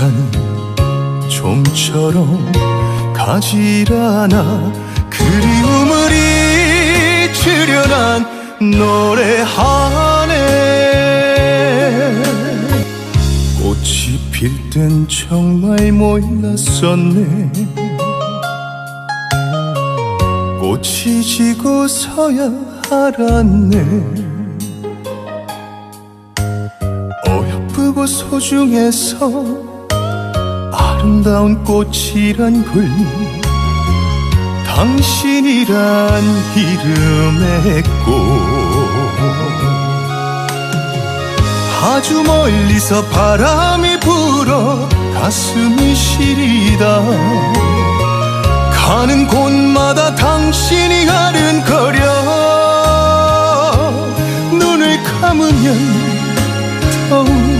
시간은 좀처럼 가질 않아. 그리움을 잊으려 난 노래하네. 꽃이 필 땐 정말 몰랐었네. 꽃이 지고서야 알았네. 어여쁘고 소중해서 아름다운 꽃이란 걸 당신이란 이름의 꽃. 아주 멀리서 바람이 불어 가슴이 시리다. 가는 곳마다 당신이 아른거려. 눈을 감으면 떠오르는